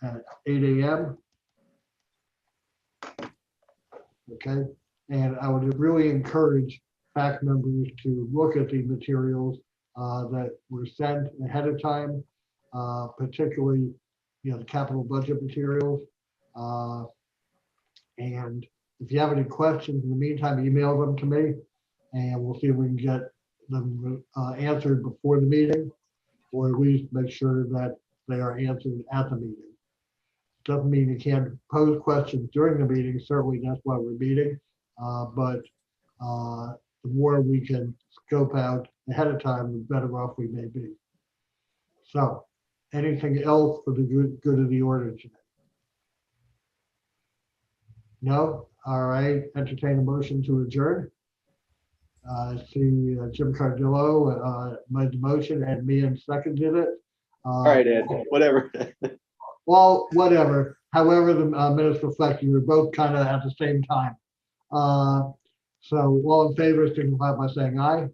at 8 a.m. Okay, and I would really encourage fact members to look at the materials that were sent ahead of time, particularly, you know, the capital budget materials. And if you have any questions in the meantime, email them to me and we'll see if we can get them answered before the meeting, or at least make sure that they are answered at the meeting. Doesn't mean you can't pose questions during the meeting. Certainly that's why we're meeting. But the more we can scope out ahead of time, the better off we may be. So anything else for the good of the order today? No? All right, entertain a motion to adjourn. I see Jim Cardillo made the motion and Meehan seconded it. All right, Ed, whatever. Well, whatever. However, the minutes reflect you were both kind of at the same time. So all in favor, signify by saying aye.